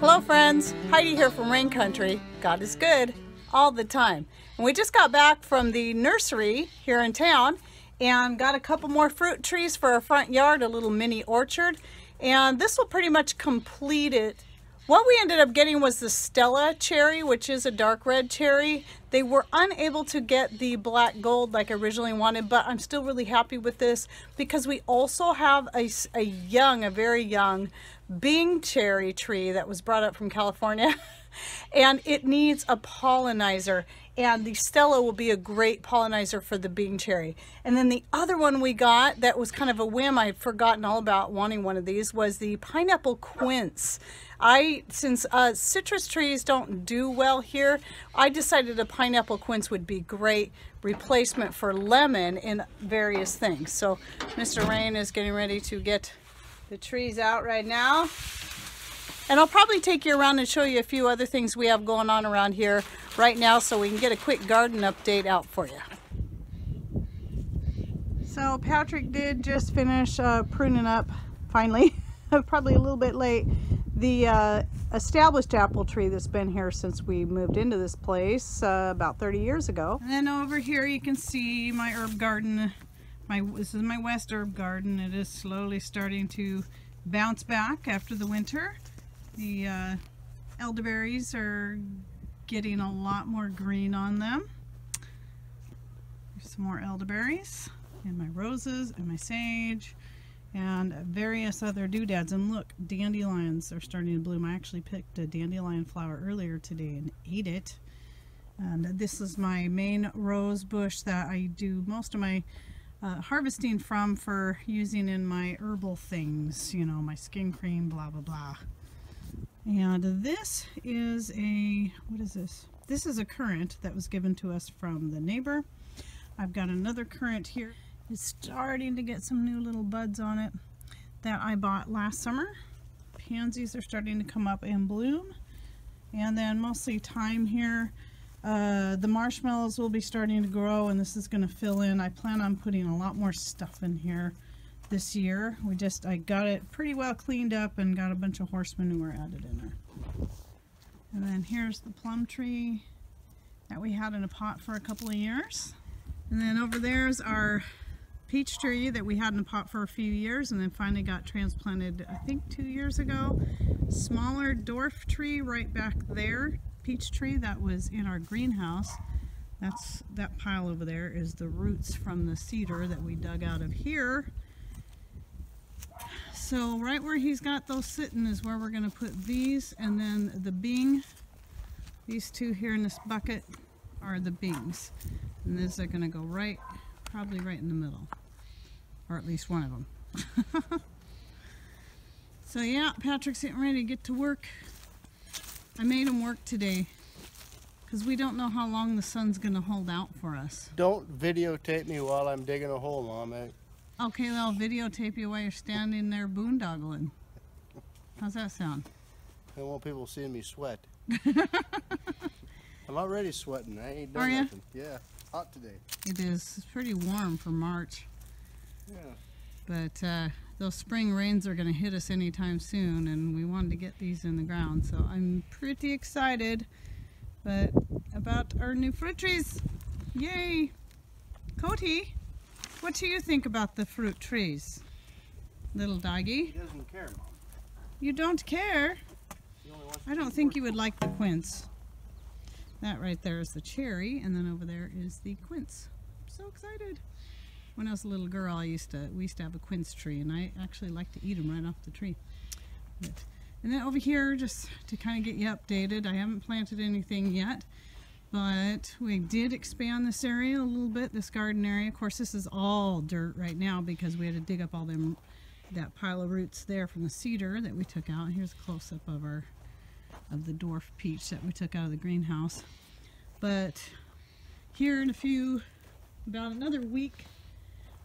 Hello friends, Heidi here from Rain Country. God is good all the time. And we just got back from the nursery here in town and got a couple more fruit trees for our front yard, a little mini orchard. And this will pretty much complete it. What we ended up getting was the Stella cherry, which is a dark red cherry. They were unable to get the black gold like I originally wanted, but I'm still really happy with this because we also have a very young Bing cherry tree that was brought up from California and it needs a pollinizer, and the Stella will be a great pollinizer for the Bing cherry. And then the other one we got that was kind of a whim, I'd forgotten all about wanting one of these, was the pineapple quince. Since citrus trees don't do well here, I decided a pineapple quince would be great replacement for lemon in various things. So Mr. Rain is getting ready to get the trees out right now. And I'll probably take you around and show you a few other things we have going on around here right now so we can get a quick garden update out for you. So Patrick did just finish pruning up, finally, probably a little bit late, the established apple tree that's been here since we moved into this place about 30 years ago. And then over here you can see my herb garden. This is my west herb garden. It is slowly starting to bounce back after the winter. The elderberries are getting a lot more green on them. There's some more elderberries, and my roses, and my sage, and various other doodads. And look, dandelions are starting to bloom. I actually picked a dandelion flower earlier today and ate it. And this is my main rose bush that I do most of my harvesting from for using in my herbal things, you know, my skin cream, blah blah blah. And this is what is this? This is a currant that was given to us from the neighbor. I've got another currant here. It's starting to get some new little buds on it that I bought last summer. Pansies are starting to come up and bloom. And then mostly thyme here. The marshmallows will be starting to grow, and this is going to fill in. I plan on putting a lot more stuff in here this year. I got it pretty well cleaned up and got a bunch of horse manure added in there. And then here's the plum tree that we had in a pot for a couple of years. And then over there's our peach tree that we had in a pot for a few years and then finally got transplanted, I think 2 years ago. Smaller dwarf tree right back there. Peach tree that was in our greenhouse. That pile over there is the roots from the cedar that we dug out of here. So right where he's got those sitting is where we're going to put these, and then the Bing. These two here in this bucket are the Bings, and these are going to go probably right in the middle, or at least one of them. So yeah, Patrick's getting ready to get to work. I made him work today because we don't know how long the sun's going to hold out for us. Don't videotape me while I'm digging a hole, Mom. Okay, well, I'll videotape you while you're standing there boondoggling. How's that sound? I don't want people seeing me sweat. I'm already sweating. I ain't done Are nothing. Yeah, hot today. It is. It's pretty warm for March. Yeah. But those spring rains are going to hit us anytime soon, and we wanted to get these in the ground. So I'm pretty excited about our new fruit trees. Yay! Cody, what do you think about the fruit trees? Little doggy? He doesn't care, Mom. You don't care? He only wants I don't think you would like the quince. That right there is the cherry, and then over there is the quince. I'm so excited. When I was a little girl, we used to have a quince tree, and I actually like to eat them right off the tree. And then over here, just to kind of get you updated, I haven't planted anything yet, but we did expand this area a little bit, this garden area. Of course, this is all dirt right now because we had to dig up all that pile of roots there from the cedar that we took out. Here's a close-up of the dwarf peach that we took out of the greenhouse. But here in about another week,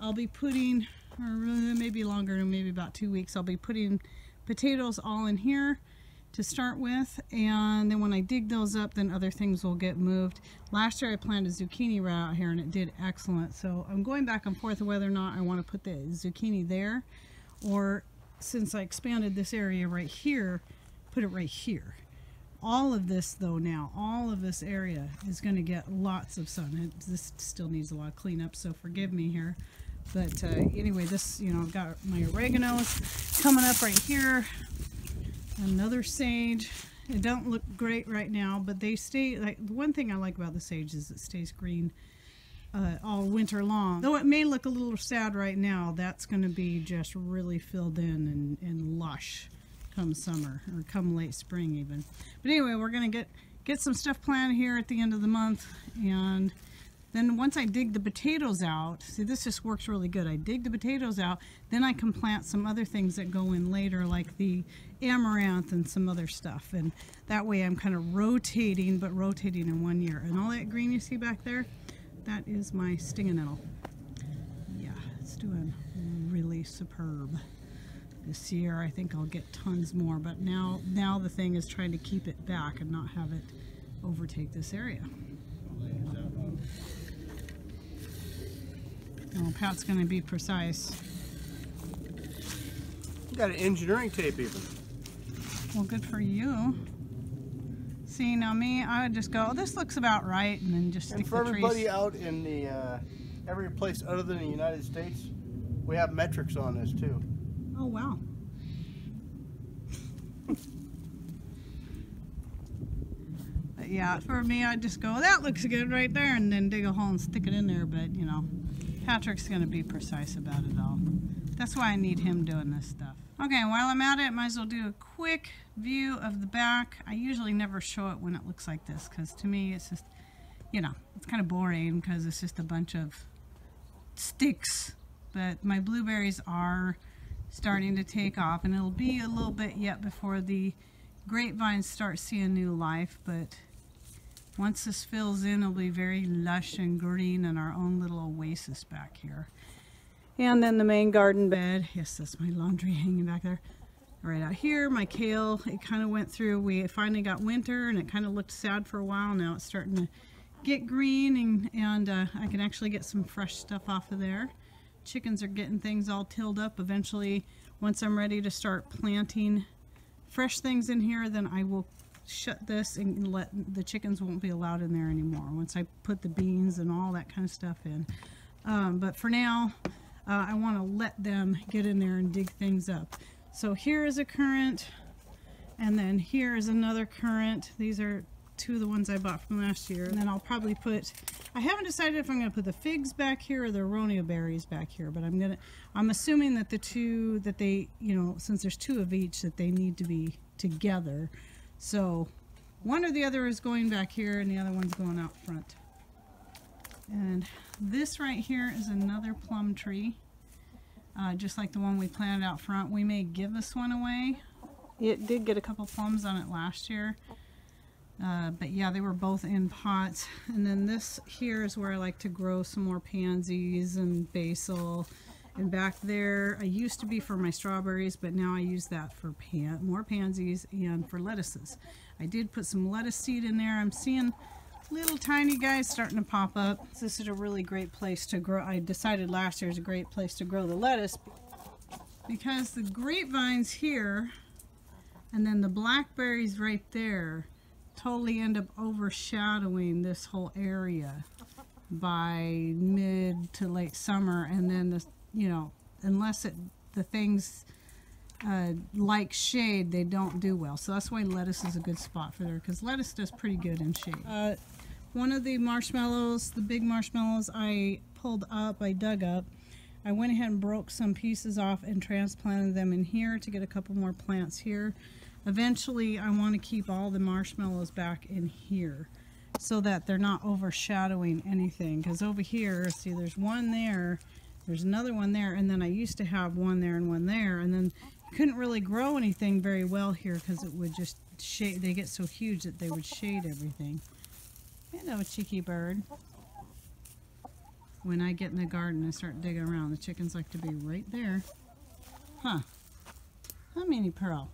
I'll be putting, or maybe longer, maybe about 2 weeks, I'll be putting potatoes all in here to start with, and then when I dig those up, then other things will get moved. Last year I planted zucchini right out here and it did excellent, so I'm going back and forth whether or not I want to put the zucchini there, or since I expanded this area right here, put it right here. All of this though now, all of this area is going to get lots of sun. This still needs a lot of cleanup, so forgive me here. But anyway, this, you know, I've got my oregano's coming up right here. Another sage. It don't look great right now, but they stay, like, the one thing I like about the sage is it stays green all winter long. Though it may look a little sad right now, that's going to be just really filled in and lush come summer, or come late spring even. But anyway, we're going to get some stuff planted here at the end of the month, and then once I dig the potatoes out, see, this just works really good. I dig the potatoes out, then I can plant some other things that go in later, like the amaranth and some other stuff. And that way I'm kind of rotating, but rotating in 1 year. And all that green you see back there, that is my stinging nettle. Yeah, it's doing really superb. This year I think I'll get tons more, but now the thing is trying to keep it back and not have it overtake this area. Oh, Pat's going to be precise. You got an engineering tape even. Well, good for you. See, now me, I would just go, oh, this looks about right, and then just stick And for the everybody trees. out in the every place other than the United States, we have metrics on this too. Oh, wow. But yeah, for me, I'd just go, that looks good right there, and then dig a hole and stick it in there. But, you know, Patrick's going to be precise about it all. That's why I need him doing this stuff. Okay, while I'm at it, might as well do a quick view of the back. I usually never show it when it looks like this, because to me, it's just, you know, it's kind of boring because it's just a bunch of sticks. But my blueberries are starting to take off, and it'll be a little bit yet before the grapevines start seeing new life, but once this fills in, it'll be very lush and green in our own little oasis back here. And then the main garden bed. Yes, that's my laundry hanging back there. Right out here, my kale, it kind of went through, we finally got winter and it kind of looked sad for a while. Now it's starting to get green, and I can actually get some fresh stuff off of there. Chickens are getting things all tilled up. Eventually, once I'm ready to start planting fresh things in here, then I will shut this and let the chickens won't be allowed in there anymore once I put the beans and all that kind of stuff in. But for now, I want to let them get in there and dig things up. So here is a currant, and then here is another currant. These are two of the ones I bought from last year. And then I'll probably put, I haven't decided if I'm going to put the figs back here or the aronia berries back here, but I'm assuming that the two, that they, you know, since there's two of each, that they need to be together. So one or the other is going back here and the other one's going out front. And this right here is another plum tree, just like the one we planted out front. We may give this one away. It did get a couple plums on it last year. But yeah, they were both in pots. And then this here is where I like to grow some more pansies and basil. And back there, I used to be for my strawberries, but now I use that for more pansies and for lettuces. I did put some lettuce seed in there. I'm seeing little tiny guys starting to pop up. This is a really great place to grow. I decided last year is a great place to grow the lettuce because the grapevines here and then the blackberries right there totally end up overshadowing this whole area by mid to late summer. And then the, you know, unless the things like shade, they don't do well. So that's why lettuce is a good spot for there, because lettuce does pretty good in shade. One of the marshmallows, the big marshmallows I pulled up, I dug up, I went ahead and broke some pieces off and transplanted them in here to get a couple more plants here. Eventually I want to keep all the marshmallows back in here so that they're not overshadowing anything, because over here, see, there's one there, there's another one there, and then I used to have one there and one there, and then you couldn't really grow anything very well here because it would just shade. They get so huge that they would shade everything. Hello, cheeky bird. When I get in the garden and start digging around, the chickens like to be right there. Huh. Huh, Minnie Pearl.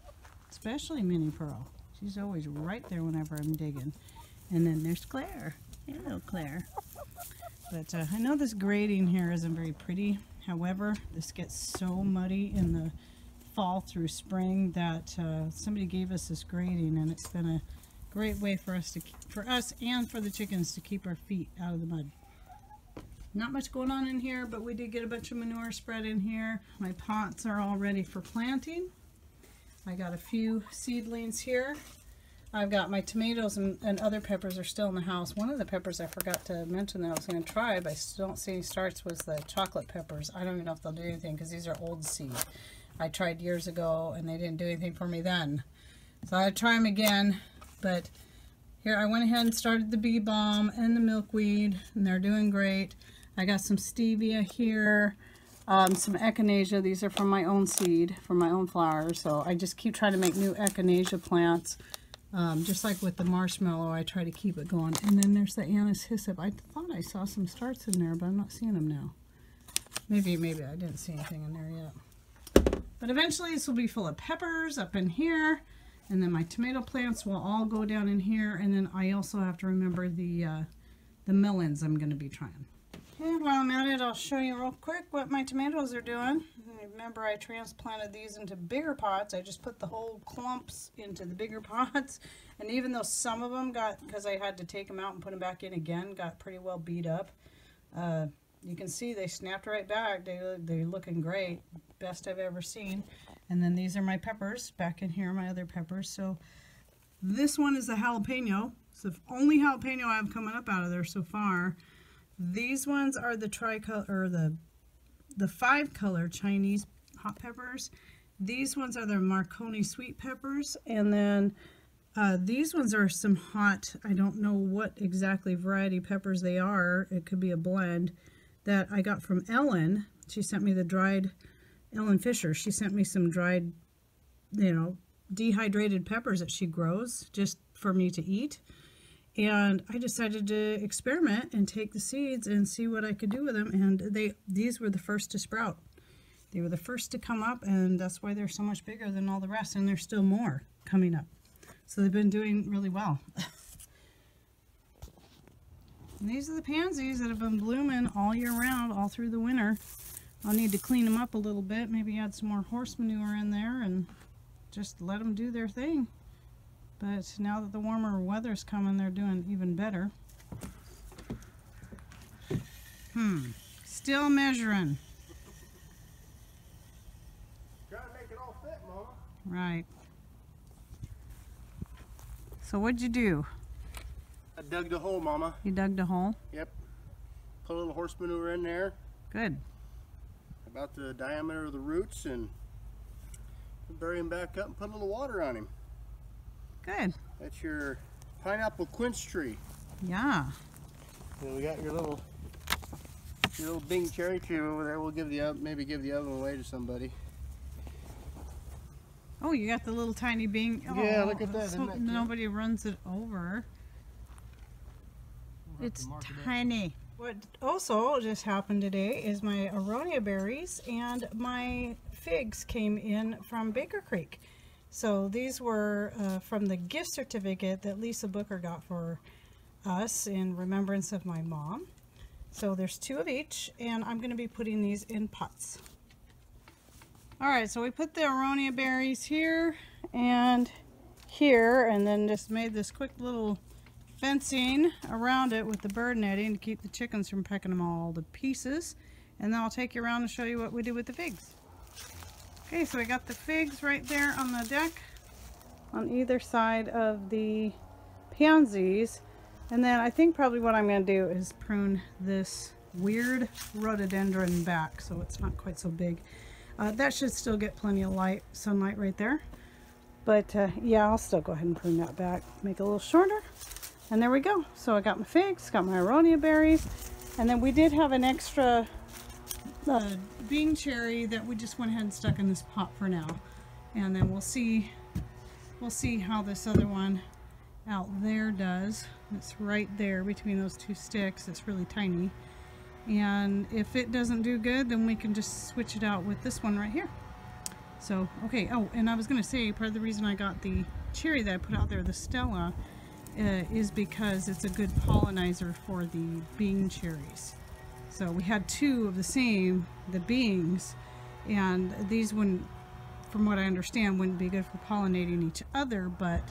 Especially Minnie Pearl. She's always right there whenever I'm digging. And then there's Claire. Hello, Claire. But I know this grading here isn't very pretty. However, this gets so muddy in the fall through spring that somebody gave us this grading, and it's been a great way for us and for the chickens to keep our feet out of the mud. Not much going on in here, but we did get a bunch of manure spread in here. My pots are all ready for planting. I got a few seedlings here. I've got my tomatoes and other peppers are still in the house. One of the peppers I forgot to mention that I was going to try, but I still don't see any starts, was the chocolate peppers. I don't even know if they'll do anything because these are old seed. I tried years ago and they didn't do anything for me then. So I'd try them again, but here I went ahead and started the bee balm and the milkweed, and they're doing great. I got some stevia here, some echinacea. These are from my own seed, from my own flowers. So I just keep trying to make new echinacea plants. Just like with the marshmallow, I try to keep it going. And then there's the anise hyssop. I thought I saw some starts in there, but I'm not seeing them now. Maybe I didn't see anything in there yet. But eventually this will be full of peppers up in here. And then my tomato plants will all go down in here. And then I also have to remember the melons I'm going to be trying. Okay, while I'm at it, I'll show you real quick what my tomatoes are doing. Remember, I transplanted these into bigger pots. I just put the whole clumps into the bigger pots. And even though some of them got, because I had to take them out and put them back in again, got pretty well beat up. You can see they snapped right back. They're looking great. Best I've ever seen. And then these are my peppers. Back in here, my other peppers. So this one is a jalapeno. It's the only jalapeno I have coming up out of there so far. These ones are the tricolor, or the 5-color Chinese hot peppers. These ones are the Marconi sweet peppers, and then these ones are some hot, I don't know what exactly variety peppers they are. It could be a blend that I got from Ellen. She sent me the dried, Ellen Fisher. She sent me some dried, dehydrated peppers that she grows just for me to eat. And I decided to experiment and take the seeds and see what I could do with them. And these were the first to sprout. They were the first to come up, and that's why they're so much bigger than all the rest. And there's still more coming up. So they've been doing really well. And these are the pansies that have been blooming all year round, all through the winter. I'll need to clean them up a little bit, maybe add some more horse manure in there and just let them do their thing. But now that the warmer weather's coming, they're doing even better. Still measuring. Trying to make it all fit, Mama. Right. So what'd you do? I dug the hole, Mama. You dug the hole? Yep. Put a little horse manure in there. Good. About the diameter of the roots, and bury him back up and put a little water on him. Good. That's your pineapple quince tree. Yeah. And we got your little Bing cherry tree over there. We'll maybe give the other one away to somebody. Oh, you got the little tiny Bing. Oh, yeah, look at that. So that nobody runs it over. It's tiny. What also just happened today is my aronia berries and my figs came in from Baker Creek. So these were from the gift certificate that Lisa Booker got for us in remembrance of my mom. So there's 2 of each, and I'm going to be putting these in pots. Alright, so we put the aronia berries here, and then just made this quick little fencing around it with the bird netting to keep the chickens from pecking them all to pieces. And then I'll take you around and show you what we did with the figs. Okay, so we got the figs right there on the deck on either side of the pansies. And then I think probably what I'm going to do is prune this weird rhododendron back so it's not quite so big. That should still get plenty of sunlight right there. But yeah, I'll still go ahead and prune that back, make it a little shorter. And there we go. So I got my figs, got my aronia berries, and then we did have an extra bean cherry that we just went ahead and stuck in this pot for now. And then we'll see how this other one out there does. It's right there between those 2 sticks. It's really tiny. And if it doesn't do good, then we can just switch it out with this one right here. So, okay. Oh, and I was going to say, part of the reason I got the cherry that I put out there, the Stella, is because it's a good pollinizer for the Bing cherries. So we had 2 of the same, the Bings, and these wouldn't from what I understand, wouldn't be good for pollinating each other, but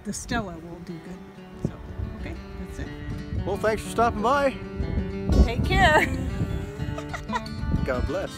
the Stella will do good. So, okay, that's it. Well, thanks for stopping by. Take care. God bless.